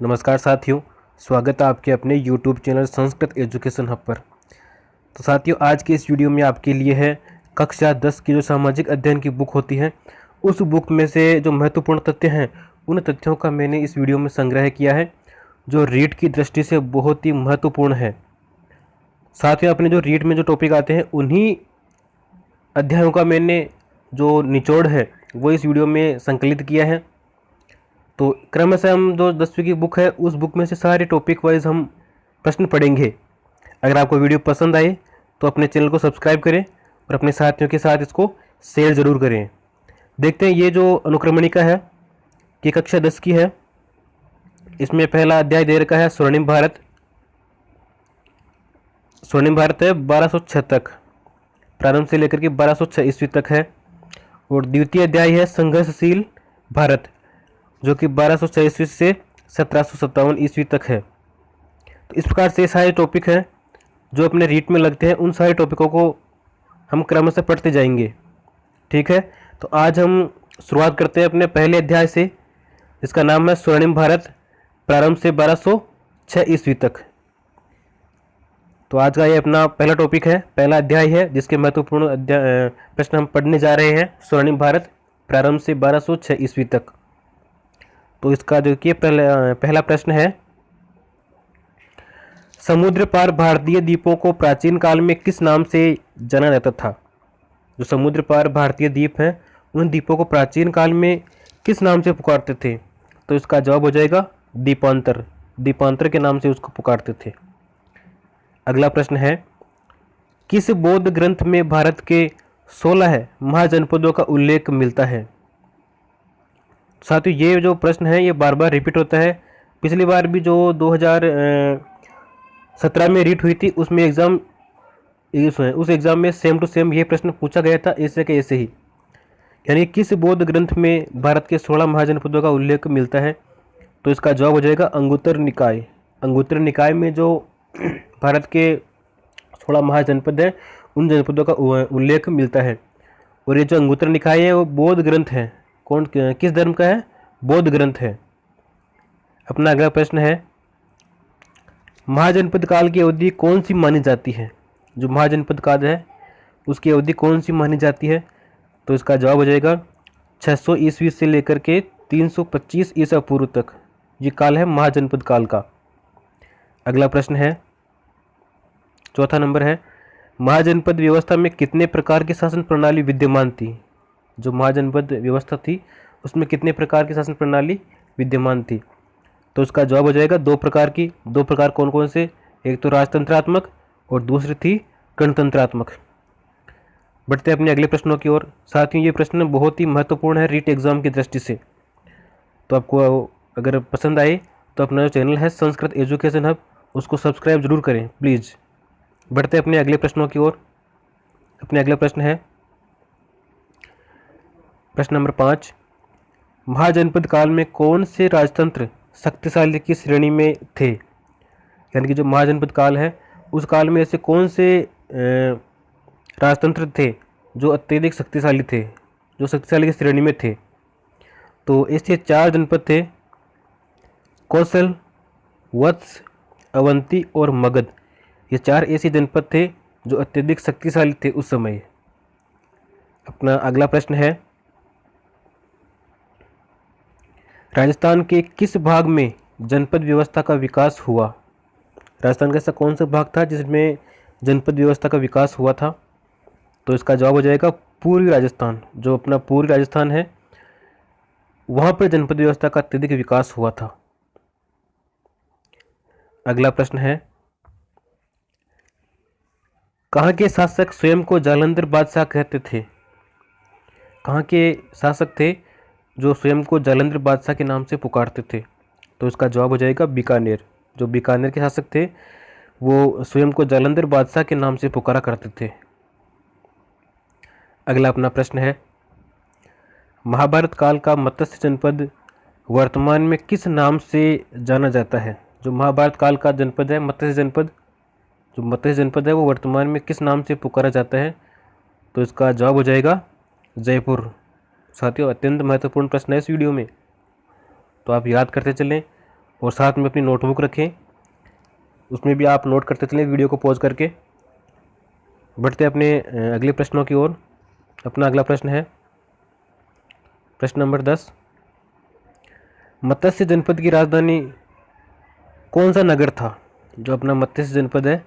नमस्कार साथियों, स्वागत है आपके अपने YouTube channel Sanskrit education hub पर। तो साथियों, आज के इस वीडियो में आपके लिए है कक्षा 10 की जो सामाजिक अध्ययन की बुक होती है, उस बुक में से जो महत्वपूर्ण तथ्य हैं उन तथ्यों का मैंने इस वीडियो में संग्रह किया है, जो रीट की दृष्टि से बहुत ही महत्वपूर्ण है। साथियों, अपने जो रीट में जो टॉपिक आते हैं उन्हीं अध्यायों का मैंने जो निचोड़ है वो इस वीडियो में संकलित किया है। तो क्रमशः हम जो 10वीं की बुक है उस बुक में से सारे टॉपिक वाइज हम प्रश्न पढ़ेंगे। अगर आपको वीडियो पसंद आए तो अपने चैनल को सब्सक्राइब करें और अपने साथियों के साथ इसको शेयर ज़रूर करें। देखते हैं ये जो अनुक्रमणिका है कि कक्षा 10 की है। इसमें पहला अध्याय दे रखा है स्वर्णिम भारत। स्वर्णिम भारत है 1206 तक, प्रारंभ से लेकर के 1206 ईस्वी तक है। और द्वितीय अध्याय है संघर्षशील भारत, जो कि 1206 ईस्वी से 1757 ईस्वी तक है। तो इस प्रकार से सारे टॉपिक हैं जो अपने रीट में लगते हैं, उन सारे टॉपिकों को हम क्रमशः पढ़ते जाएंगे। ठीक है, तो आज हम शुरुआत करते हैं अपने पहले अध्याय से, जिसका नाम है स्वर्णिम भारत, प्रारंभ से 1206 ईस्वी तक। तो आज का ये अपना पहला टॉपिक है, पहला अध्याय है, जिसके महत्वपूर्ण प्रश्न हम पढ़ने जा रहे हैं। स्वर्णिम भारत, प्रारंभ से 1206 ईस्वी तक। तो इसका जो कि पहला प्रश्न है, समुद्र पार भारतीय द्वीपों को प्राचीन काल में किस नाम से जाना जाता था? जो समुद्र पार भारतीय द्वीप हैं उन द्वीपों को प्राचीन काल में किस नाम से पुकारते थे? तो इसका जवाब हो जाएगा द्वीपांतर। द्वीपांतर के नाम से उसको पुकारते थे। अगला प्रश्न है, किस बौद्ध ग्रंथ में भारत के 16 महाजनपदों का उल्लेख मिलता है? साथियों, ये जो प्रश्न है ये बार बार रिपीट होता है। पिछली बार भी जो 2017 में रीट हुई थी उसमें उस एग्ज़ाम में सेम टू सेम ये प्रश्न पूछा गया था, ऐसे के ऐसे ही। यानी किस बौद्ध ग्रंथ में भारत के 16 महाजनपदों का उल्लेख मिलता है? तो इसका जवाब हो जाएगा अंगुत्तर निकाय। अंगुत्तर निकाय में जो भारत के 16 महाजनपद हैं उन जनपदों का उल्लेख मिलता है। और ये जो अंगुत्तर निकाय है वो बौद्ध ग्रंथ है। किस धर्म का है? बौद्ध ग्रंथ है। अपना अगला प्रश्न है, महाजनपद काल की अवधि कौन सी मानी जाती है? जो महाजनपद काल है उसकी अवधि कौन सी मानी जाती है? तो इसका जवाब हो जाएगा 600 ईस्वी से लेकर के 325 ईसा पूर्व तक, ये काल है महाजनपद काल का। अगला प्रश्न है, चौथा नंबर है, महाजनपद व्यवस्था में कितने प्रकार की शासन प्रणाली विद्यमान थी? जो महाजनपद व्यवस्था थी उसमें कितने प्रकार की शासन प्रणाली विद्यमान थी? तो उसका जवाब हो जाएगा 2 प्रकार की। 2 प्रकार कौन कौन से? एक तो राजतंत्रात्मक और दूसरी थी गणतंत्रात्मक। बढ़ते अपने अगले प्रश्नों की ओर। साथियों, ये प्रश्न बहुत ही महत्वपूर्ण है रीट एग्जाम की दृष्टि से। तो आपको अगर पसंद आए तो अपना जो चैनल है संस्कृत एजुकेशन हब उसको सब्सक्राइब जरूर करें प्लीज़। बढ़ते अपने अगले प्रश्नों की ओर। अपने अगला प्रश्न है प्रश्न नंबर 5, महाजनपद काल में कौन से राजतंत्र शक्तिशाली की श्रेणी में थे? यानी कि जो महाजनपद काल है उस काल में ऐसे कौन से राजतंत्र थे जो अत्यधिक शक्तिशाली थे, जो शक्तिशाली की श्रेणी में थे? तो ऐसे 4 जनपद थे, कौशल, वत्स, अवंती और मगध। ये 4 ऐसे जनपद थे जो अत्यधिक शक्तिशाली थे उस समय। अपना अगला प्रश्न है, राजस्थान के किस भाग में जनपद व्यवस्था का विकास हुआ? राजस्थान का ऐसा कौन सा भाग था जिसमें जनपद व्यवस्था का विकास हुआ था? तो इसका जवाब हो जाएगा पूर्वी राजस्थान। जो अपना पूर्वी राजस्थान है वहाँ पर जनपद व्यवस्था का अत्यधिक विकास हुआ था। अगला प्रश्न है, कहाँ के शासक स्वयं को जालंधर बादशाह कहते थे? कहाँ के शासक थे जो स्वयं को जालंधर बादशाह के नाम से पुकारते थे? तो इसका जवाब हो जाएगा बीकानेर। जो बीकानेर के शासक थे वो स्वयं को जालंधर बादशाह के नाम से पुकारा करते थे। अगला अपना प्रश्न है, महाभारत काल का मत्स्य जनपद वर्तमान में किस नाम से जाना जाता है? जो महाभारत काल का जनपद है मत्स्य जनपद, जो मत्स्य जनपद है वो वर्तमान में किस नाम से पुकारा जाता है? तो इसका जवाब हो जाएगा जयपुर। साथियों, अत्यंत महत्वपूर्ण प्रश्न है इस वीडियो में, तो आप याद करते चलें और साथ में अपनी नोटबुक रखें, उसमें भी आप नोट करते चलें वीडियो को पॉज करके। बढ़ते अपने अगले प्रश्नों की ओर। अपना अगला प्रश्न है प्रश्न नंबर 10। मत्स्य जनपद की राजधानी कौन सा नगर था? जो अपना मत्स्य जनपद है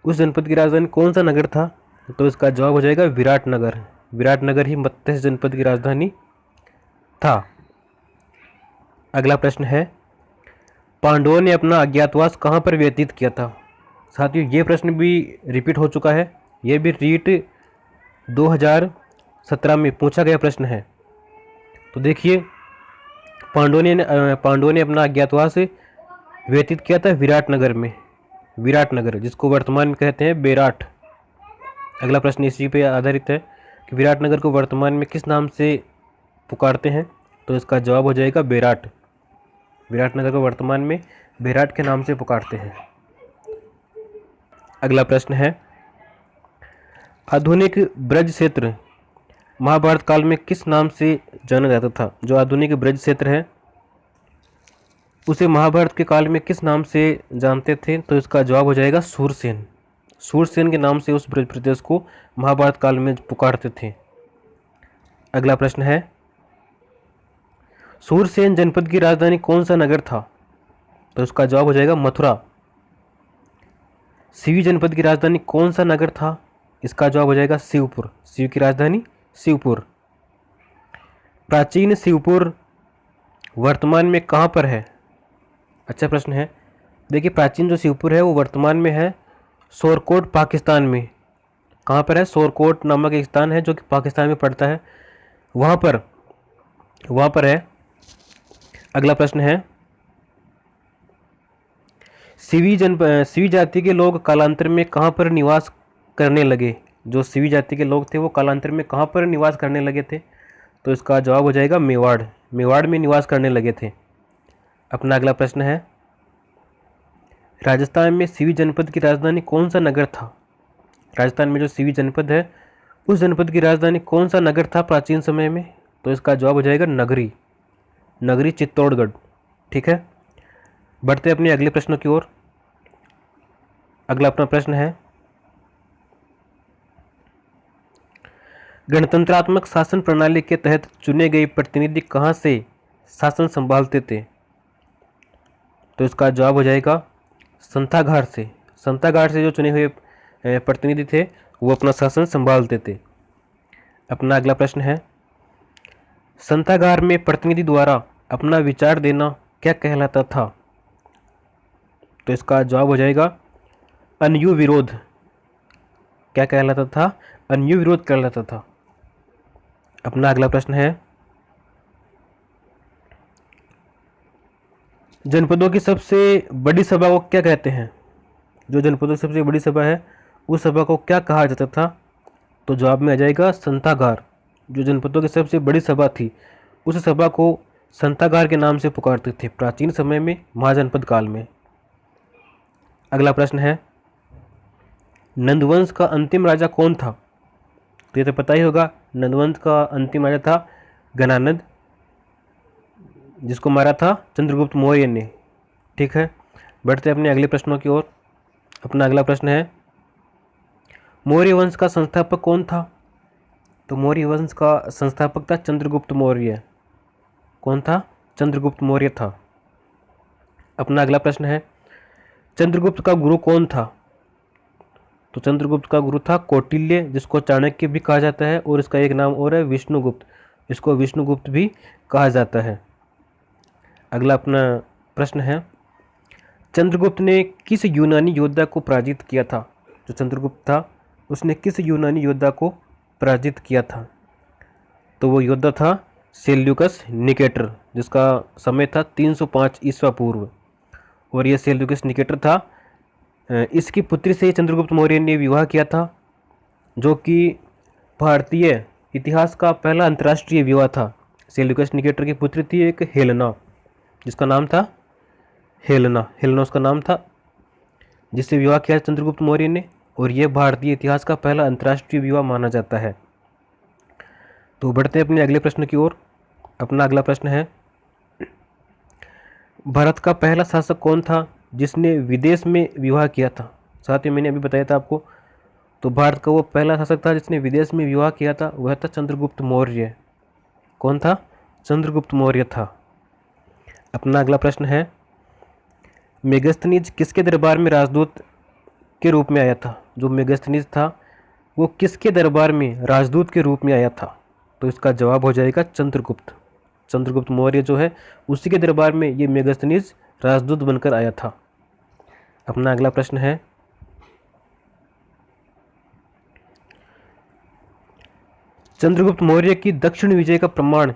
उस जनपद की राजधानी कौन सा नगर था? तो इसका जवाब हो जाएगा विराटनगर। विराटनगर ही मत्स्य जनपद की राजधानी था। अगला प्रश्न है पांडवों ने अपना अज्ञातवास कहाँ पर व्यतीत किया था? साथियों ये प्रश्न भी रिपीट हो चुका है, यह भी रीट 2017 में पूछा गया प्रश्न है। तो देखिए पांडवों ने अपना अज्ञातवास व्यतीत किया था विराटनगर में। विराटनगर जिसको वर्तमान में कहते हैं बेराट। अगला प्रश्न इसी पे आधारित है कि विराटनगर को वर्तमान में किस नाम से पुकारते हैं? तो इसका जवाब हो जाएगा बेराट। विराटनगर को वर्तमान में बेराट के नाम से पुकारते हैं। अगला प्रश्न है आधुनिक ब्रज क्षेत्र महाभारत काल में किस नाम से जाना जाता था? जो आधुनिक ब्रज क्षेत्र है उसे महाभारत के काल में किस नाम से जानते थे? तो इसका जवाब हो जाएगा सूरसेन। सूरसेन के नाम से उस ब्रज प्रदेश को महाभारत काल में पुकारते थे। अगला प्रश्न है सूरसेन जनपद की राजधानी कौन सा नगर था? तो इसका जवाब हो जाएगा मथुरा। शिवी जनपद की राजधानी कौन सा नगर था? इसका जवाब हो जाएगा शिवपुर। शिव की राजधानी शिवपुर। प्राचीन शिवपुर वर्तमान में कहाँ पर है? अच्छा प्रश्न है। देखिए प्राचीन जो शिवपुर है वो वर्तमान में है सोरकोट पाकिस्तान में। कहाँ पर है? सोरकोट नामक एक स्थान है जो कि पाकिस्तान में पड़ता है, वहाँ पर है। अगला प्रश्न है सिवी जाति के लोग कालांतर में कहाँ पर निवास करने लगे? जो सिवी जाति के लोग थे वो कालांतर में कहाँ पर निवास करने लगे थे? तो इसका जवाब हो जाएगा मेवाड़। मेवाड़ में निवास करने लगे थे। अपना अगला प्रश्न है राजस्थान में सिवी जनपद की राजधानी कौन सा नगर था? राजस्थान में जो सिवी जनपद है उस जनपद की राजधानी कौन सा नगर था प्राचीन समय में? तो इसका जवाब हो जाएगा नगरी। नगरी चित्तौड़गढ़। ठीक है, बढ़ते अपने अगले प्रश्नों की ओर। अगला अपना प्रश्न है गणतंत्रात्मक शासन प्रणाली के तहत चुने गए प्रतिनिधि कहाँ से शासन संभालते थे? तो इसका जवाब हो जाएगा संथागार से। संथागार से जो चुने हुए प्रतिनिधि थे वो अपना शासन संभालते थे। अपना अगला प्रश्न है संथागार में प्रतिनिधि द्वारा अपना विचार देना क्या कहलाता था? तो इसका जवाब हो जाएगा अन्यू विरोध। क्या कहलाता था? अन्यू विरोध कहलाता था। अपना अगला प्रश्न है जनपदों की सबसे बड़ी सभा को क्या कहते हैं? जो जनपदों की सबसे बड़ी सभा है उस सभा को क्या कहा जाता था? तो जवाब में आ जाएगा संथागार। जो जनपदों की सबसे बड़ी सभा थी उस सभा को संथागार के नाम से पुकारते थे प्राचीन समय में, महाजनपद काल में। अगला प्रश्न है नंदवंश का अंतिम राजा कौन था? तो ये तो पता ही होगा, नंदवंश का अंतिम राजा था गणानंद, जिसको मारा था चंद्रगुप्त मौर्य ने। ठीक है, बढ़ते अपने अगले प्रश्नों की ओर। अपना अगला प्रश्न है मौर्य वंश का संस्थापक कौन था? तो मौर्य वंश का संस्थापक था चंद्रगुप्त मौर्य। कौन था? चंद्रगुप्त मौर्य था। अपना अगला प्रश्न है चंद्रगुप्त का गुरु कौन था? तो चंद्रगुप्त का गुरु था कौटिल्य, जिसको चाणक्य भी कहा जाता है, और इसका एक नाम और है विष्णुगुप्त, इसको विष्णुगुप्त भी कहा जाता है। अगला अपना प्रश्न है चंद्रगुप्त ने किस यूनानी योद्धा को पराजित किया था? जो चंद्रगुप्त था उसने किस यूनानी योद्धा को पराजित किया था? तो वो योद्धा था सेल्यूकस निकेटर, जिसका समय था 305 ईस्वा पूर्व, और यह सेल्यूकस निकेटर था। इसकी पुत्री से चंद्रगुप्त मौर्य ने विवाह किया था, जो कि भारतीय इतिहास का पहला अंतर्राष्ट्रीय विवाह था। सेल्यूकस निकेटर की पुत्री थी एक हेलेना, जिसका नाम था हेलेना उसका नाम था, जिससे विवाह किया चंद्रगुप्त मौर्य ने, और यह भारतीय इतिहास का पहला अंतर्राष्ट्रीय विवाह माना जाता है। तो बढ़ते हैं अपने अगले प्रश्न की ओर। अपना अगला प्रश्न है भारत का पहला शासक कौन था जिसने विदेश में विवाह किया था? साथ ही मैंने अभी बताया था आपको। तो भारत का वो पहला शासक था जिसने विदेश में विवाह किया था, वह था चंद्रगुप्त मौर्य। कौन था? चंद्रगुप्त मौर्य था। अपना अगला प्रश्न है, मेगस्थनीज किसके दरबार में राजदूत के रूप में आया था? जो मेगस्थनीज था वो किसके दरबार में राजदूत के रूप में आया था? तो इसका जवाब हो जाएगा चंद्रगुप्त। चंद्रगुप्त मौर्य जो है उसी के दरबार में ये मेगस्थनीज राजदूत बनकर आया था। अपना अगला प्रश्न है, चंद्रगुप्त मौर्य की दक्षिण विजय का प्रमाण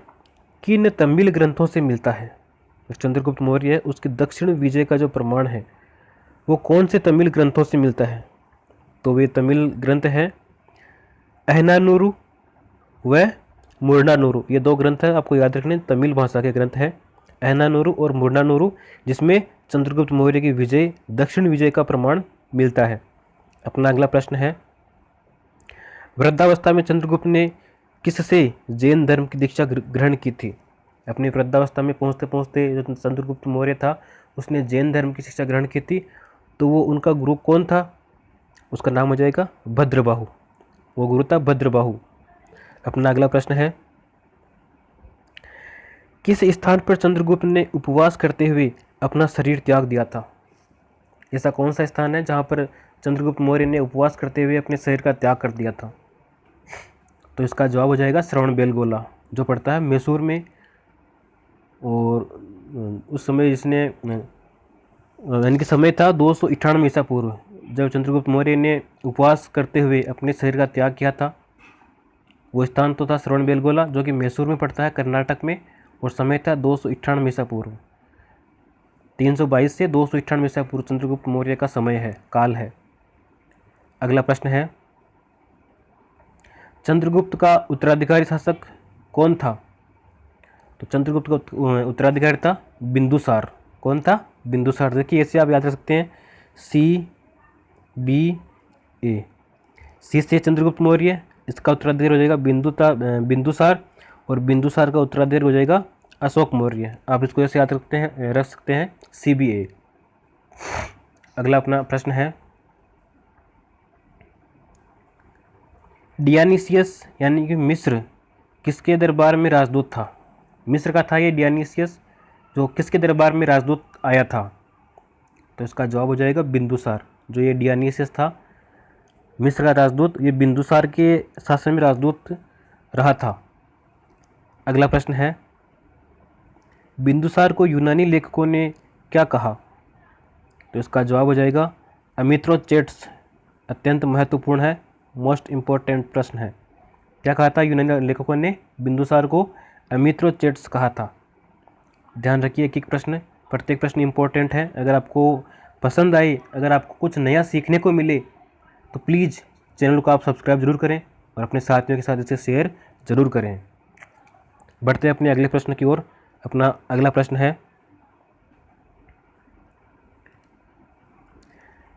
किन तमिल ग्रंथों से मिलता है? चंद्रगुप्त मौर्य है उसकी दक्षिण विजय का जो प्रमाण है वो कौन से तमिल ग्रंथों से मिलता है? तो वे तमिल ग्रंथ है अहनानूरू व मुर्नानूरू। ये दो ग्रंथ है, आपको याद रखने, तमिल भाषा के ग्रंथ है अहनानूरू और मुर्नानूरू, जिसमें चंद्रगुप्त मौर्य की विजय दक्षिण विजय का प्रमाण मिलता है। अपना अगला प्रश्न है, वृद्धावस्था में चंद्रगुप्त ने किससे जैन धर्म की दीक्षा ग्रहण की थी? अपनी वृद्धावस्था में पहुंचते पहुंचते जो चंद्रगुप्त मौर्य था उसने जैन धर्म की शिक्षा ग्रहण की थी। तो वो उनका गुरु कौन था? उसका नाम हो जाएगा भद्रबाहु। वो गुरु था भद्रबाहु। अपना अगला प्रश्न है, किस स्थान पर चंद्रगुप्त ने उपवास करते हुए अपना शरीर त्याग दिया था? ऐसा कौन सा स्थान है जहाँ पर चंद्रगुप्त मौर्य ने उपवास करते हुए अपने शरीर का त्याग कर दिया था? तो इसका जवाब हो जाएगा श्रवणबेलगोला, जो पड़ता है मैसूर में। और उस समय इसने यानी कि समय था 298 ईसा पूर्व, जब चंद्रगुप्त मौर्य ने उपवास करते हुए अपने शरीर का त्याग किया था। वो स्थान तो था श्रवणबेलगोला, जो कि मैसूर में पड़ता है, कर्नाटक में, और समय था 298 ईसा पूर्व। 322 से 298 ईसा पूर्व चंद्रगुप्त मौर्य का समय है, काल है। अगला प्रश्न है, चंद्रगुप्त का उत्तराधिकारी शासक कौन था? तो चंद्रगुप्त का उत्तराधिकारी था बिंदुसार। कौन था? बिंदुसार। देखिए ऐसे आप याद रख सकते हैं, CBA। सी से चंद्रगुप्त मौर्य, इसका उत्तराधिकारी हो जाएगा बिंदुसार, और बिंदुसार का उत्तराधिकारी हो जाएगा अशोक मौर्य। आप इसको ऐसे याद रख सकते हैं CBA। अगला अपना प्रश्न है, डियानीसियस यानी कि मिस्र किसके दरबार में राजदूत था? मिस्र का था ये डियानीसियस, जो किसके दरबार में राजदूत आया था? तो इसका जवाब हो जाएगा बिंदुसार। जो ये डियानीसियस था मिस्र का राजदूत, ये बिंदुसार के शासन में राजदूत रहा था। अगला प्रश्न है, बिंदुसार को यूनानी लेखकों ने क्या कहा? तो इसका जवाब हो जाएगा अमित्रोचेट्स। अत्यंत महत्वपूर्ण है, मोस्ट इम्पोर्टेंट प्रश्न है। क्या कहा था यूनानी लेखकों ने? बिंदुसार को अमित्रोचेट्स कहा था। ध्यान रखिए, एक एक प्रश्न, प्रत्येक प्रश्न इम्पोर्टेंट है। अगर आपको पसंद आए, अगर आपको कुछ नया सीखने को मिले, तो प्लीज़ चैनल को आप सब्सक्राइब जरूर करें और अपने साथियों के साथ इसे शेयर जरूर करें। बढ़ते हैं अपने अगले प्रश्न की ओर। अपना अगला प्रश्न है,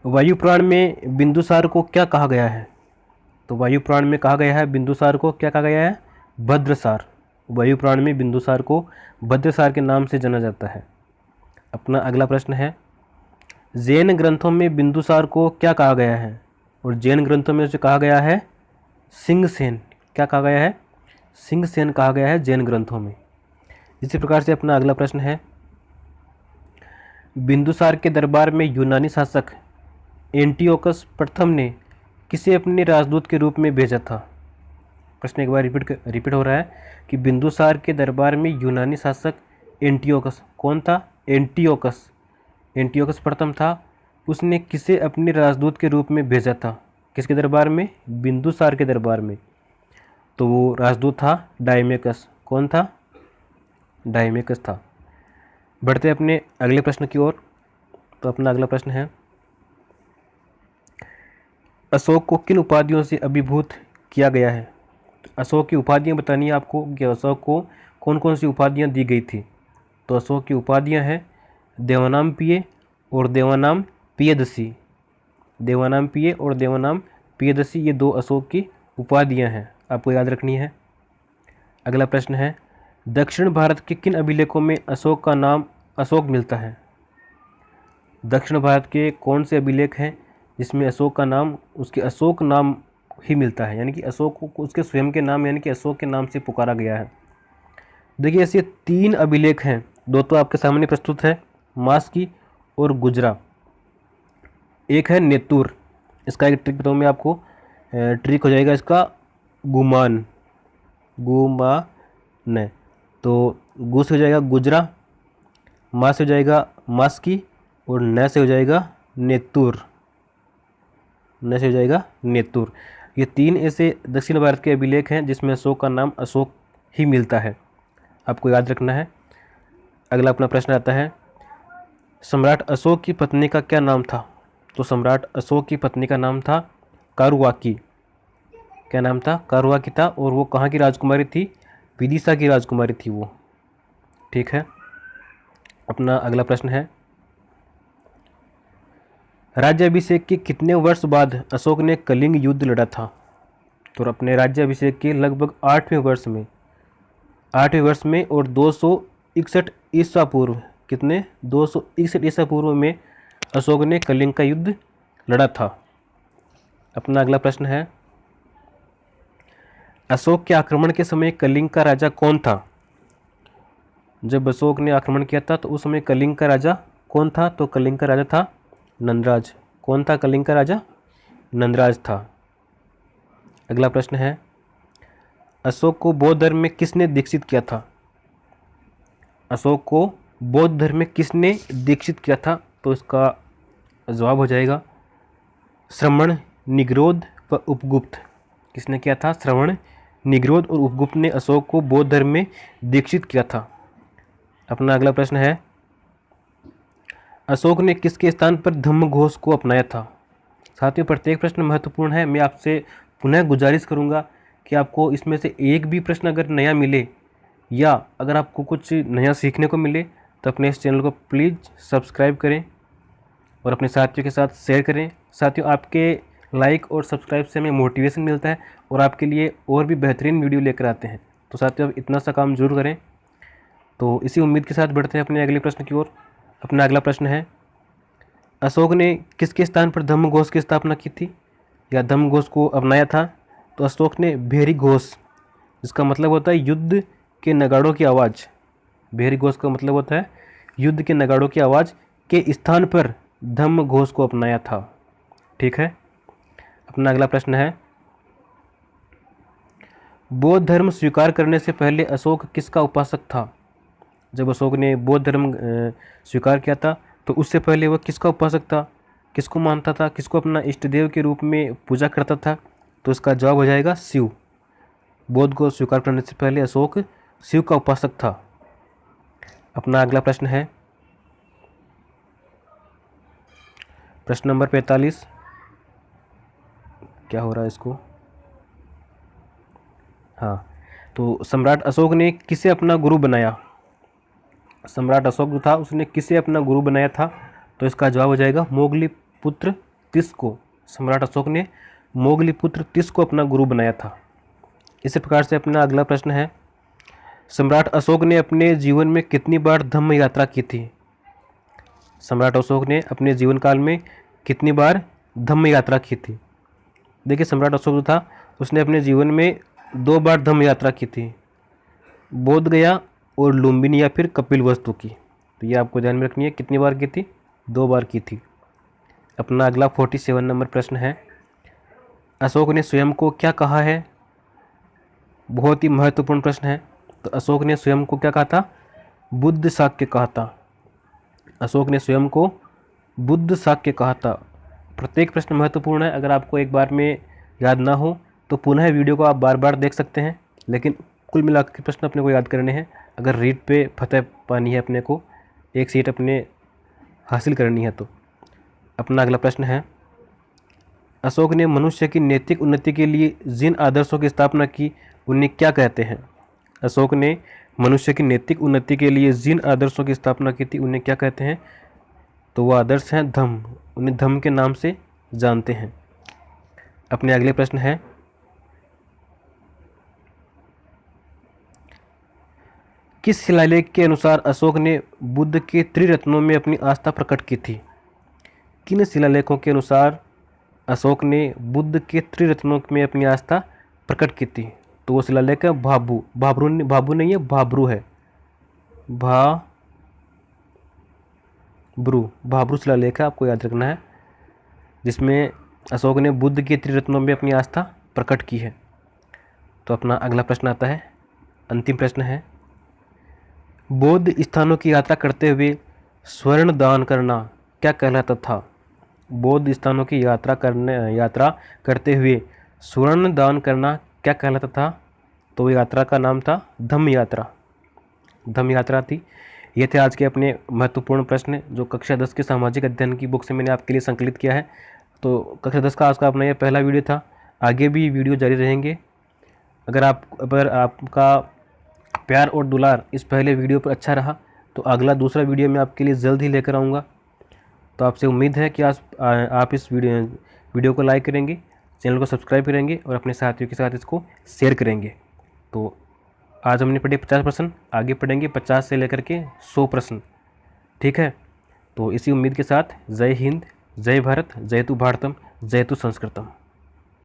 वायुपुराण में बिंदुसार को क्या कहा गया है? तो वायुपुराण में कहा गया है बिंदुसार को क्या कहा गया है? भद्रसार। वायुपुराण में बिंदुसार को भद्रसार के नाम से जाना जाता है। अपना अगला प्रश्न है, जैन ग्रंथों में बिंदुसार को क्या कहा गया है? और जैन ग्रंथों में उसे कहा गया है सिंहसेन। क्या कहा गया है? सिंहसेन कहा गया है जैन ग्रंथों में। इसी प्रकार से अपना अगला प्रश्न है, बिंदुसार के दरबार में यूनानी शासक एंटियोकस प्रथम ने किसे अपने राजदूत के रूप में भेजा था? प्रश्न एक बार रिपीट हो रहा है कि बिंदुसार के दरबार में यूनानी शासक एंटियोकस, कौन था? एंटियोकस। एंटियोकस प्रथम था, उसने किसे अपने राजदूत के रूप में भेजा था? किसके दरबार में? बिंदुसार के दरबार में। तो वो राजदूत था डायमेकस। कौन था? डायमेकस था। बढ़ते अपने अगले प्रश्न की ओर। तो अपना अगला प्रश्न है, अशोक को किन उपाधियों से अभिभूत किया गया है? अशोक की उपाधियां बतानी है आपको कि अशोक को कौन कौन सी उपाधियां दी गई थी। तो अशोक की उपाधियां हैं देवानाम पिये और देवानाम पियदसी। देवानाम पिये और देवानाम पियदसी, ये दो अशोक की उपाधियां हैं, आपको याद रखनी है। अगला प्रश्न है, दक्षिण भारत के किन अभिलेखों में अशोक का नाम अशोक मिलता है? दक्षिण भारत के कौन से अभिलेख हैं जिसमें अशोक का नाम उसके अशोक नाम ही मिलता है, यानी कि अशोक को उसके स्वयं के नाम यानी कि अशोक के नाम से पुकारा गया है? देखिए ऐसे 3 अभिलेख हैं, 2 तो आपके सामने प्रस्तुत है, मास्की और गुजरा। एक है नेतुर, इसका एक ट्रिक बताऊँ मैं आपको, ट्रिक हो जाएगा इसका गुमान, गुमान, तो गु से हो जाएगा गुजरा, मा से हो जाएगा मास्की और न से हो जाएगा नेतुर, न से हो जाएगा नेतुर। ये 3 ऐसे दक्षिण भारत के अभिलेख हैं जिसमें अशोक का नाम अशोक ही मिलता है, आपको याद रखना है। अगला अपना प्रश्न आता है, सम्राट अशोक की पत्नी का क्या नाम था? तो सम्राट अशोक की पत्नी का नाम था कारुआकी। क्या नाम था? कारुआकी था। और वो कहाँ की राजकुमारी थी? विदिशा की राजकुमारी थी वो। ठीक है, अपना अगला प्रश्न है, राज्याभिषेक के कितने वर्ष बाद अशोक ने कलिंग युद्ध लड़ा था? तो अपने राज्याभिषेक के लगभग 8वें वर्ष में और 261 ईसा पूर्व, कितने? 261 ईसा पूर्व में अशोक ने कलिंग का युद्ध लड़ा था। अपना अगला प्रश्न है, अशोक के आक्रमण के समय कलिंग का राजा कौन था? जब अशोक ने आक्रमण किया था तो उस समय कलिंग का राजा कौन था? तो कलिंग का राजा था नंदराज। कौन था कलिंग का राजा? नंदराज था। अगला प्रश्न है, अशोक को बौद्ध धर्म में किसने दीक्षित किया था? अशोक को बौद्ध धर्म में किसने दीक्षित किया था? तो इसका जवाब हो जाएगा श्रवण, निग्रोध व उपगुप्त। किसने किया था? श्रवण, निग्रोध और उपगुप्त ने अशोक को बौद्ध धर्म में दीक्षित किया था। अपना अगला प्रश्न है, अशोक ने किसके स्थान पर धम्मघोष को अपनाया था? साथियों प्रत्येक प्रश्न महत्वपूर्ण है, मैं आपसे पुनः गुजारिश करूंगा कि आपको इसमें से एक भी प्रश्न अगर नया मिले या अगर आपको कुछ नया सीखने को मिले तो अपने इस चैनल को प्लीज़ सब्सक्राइब करें और अपने साथियों के साथ शेयर करें। साथियों आपके लाइक और सब्सक्राइब से हमें मोटिवेशन मिलता है और आपके लिए और भी बेहतरीन वीडियो लेकर आते हैं। तो साथियों आप इतना सा काम जरूर करें। तो इसी उम्मीद के साथ बढ़ते हैं अपने अगले प्रश्न की ओर। अपना अगला प्रश्न है, अशोक ने किसके स्थान पर धम्मघोष की स्थापना की थी या धम्मघोष को अपनाया था? तो अशोक ने भेरी घोष, जिसका मतलब होता है युद्ध के नगाड़ों की आवाज़, भेरी घोष का मतलब होता है युद्ध के नगाड़ों की आवाज़ के स्थान पर धम्मघोष को अपनाया था। ठीक है, अपना अगला प्रश्न है, बौद्ध धर्म स्वीकार करने से पहले अशोक किसका उपासक था? जब अशोक ने बौद्ध धर्म स्वीकार किया था तो उससे पहले वह किसका उपासक था? किसको मानता था? किसको अपना इष्ट देव के रूप में पूजा करता था? तो इसका जवाब हो जाएगा शिव। बौद्ध को स्वीकार करने से पहले अशोक शिव का उपासक था। अपना अगला प्रश्न है, प्रश्न नंबर 45। क्या हो रहा है इसको? हाँ, तो सम्राट अशोक ने किसे अपना गुरु बनाया? सम्राट अशोक जो था उसने किसे अपना गुरु बनाया था? तो इसका जवाब हो जाएगा मोगली पुत्र तिस को। सम्राट अशोक ने मोगली पुत्र तिस को अपना गुरु बनाया था। इसी प्रकार से अपना अगला प्रश्न है, सम्राट अशोक ने अपने जीवन में कितनी बार धम्म यात्रा की थी? सम्राट अशोक ने अपने जीवन काल में कितनी बार धम्म यात्रा की थी? देखिए सम्राट अशोक जो था उसने अपने जीवन में 2 बार धम्म यात्रा की थी, बोध गया और लुम्बिनी या फिर कपिलवस्तु की। तो ये आपको ध्यान में रखनी है, कितनी बार की थी? 2 बार की थी। अपना अगला 47 नंबर प्रश्न है, अशोक ने स्वयं को क्या कहा है? बहुत ही महत्वपूर्ण प्रश्न है। तो अशोक ने स्वयं को क्या कहा था? बुद्ध शाक्य कहा था। अशोक ने स्वयं को बुद्ध शाक्य कहा था। प्रत्येक प्रश्न महत्वपूर्ण है, अगर आपको एक बार में याद ना हो तो पुनः वीडियो को आप बार बार देख सकते हैं, लेकिन कुल मिलाकर के प्रश्न अपने को याद करने हैं अगर रीड पे फतह पानी है, अपने को एक सीट अपने हासिल करनी है। तो अपना अगला प्रश्न है, अशोक ने मनुष्य की नैतिक उन्नति के लिए जिन आदर्शों की स्थापना की उन्हें क्या कहते हैं? अशोक ने मनुष्य की नैतिक उन्नति के लिए जिन आदर्शों की स्थापना की थी उन्हें क्या कहते हैं? तो वह आदर्श हैं धम्म, उन्हें धम्म के नाम से जानते हैं। अपने अगले प्रश्न है, किस शिलालेख के अनुसार अशोक ने बुद्ध के त्रिरत्नों में अपनी आस्था प्रकट की थी? किन शिलालेखों के अनुसार अशोक ने बुद्ध के त्रिरत्नों में अपनी आस्था प्रकट की थी? तो वो शिलालेख है भाबू, भाबू नहीं है, भाब्रू है, भाब्रू शिलालेख है, आपको याद रखना है, जिसमें अशोक ने बुद्ध के त्रिरत्नों में अपनी आस्था प्रकट की है। तो अपना अगला प्रश्न आता है, अंतिम प्रश्न है, बौद्ध स्थानों की यात्रा करते हुए स्वर्ण दान करना क्या कहलाता था? बौद्ध स्थानों की यात्रा करते हुए स्वर्ण दान करना क्या कहलाता था? तो यात्रा का नाम था धम्म यात्रा, धम्म यात्रा थी। ये थे आज के अपने महत्वपूर्ण प्रश्न जो कक्षा 10 के सामाजिक अध्ययन की बुक से मैंने आपके लिए संकलित किया है। तो कक्षा 10 का आज का अपना ये पहला वीडियो था, आगे भी वीडियो जारी रहेंगे। अगर आपका प्यार और दुलार इस पहले वीडियो पर अच्छा रहा तो अगला दूसरा वीडियो मैं आपके लिए जल्द ही लेकर आऊँगा। तो आपसे उम्मीद है कि आप इस वीडियो को लाइक करेंगे, चैनल को सब्सक्राइब करेंगे और अपने साथियों के साथ इसको शेयर करेंगे। तो आज हमने पढ़े 50 प्रश्न, आगे पढ़ेंगे 50 से लेकर के 100 प्रश्न, ठीक है। तो इसी उम्मीद के साथ जय हिंद, जय भारत, जय तु भारतम, जय तु संस्कृतम।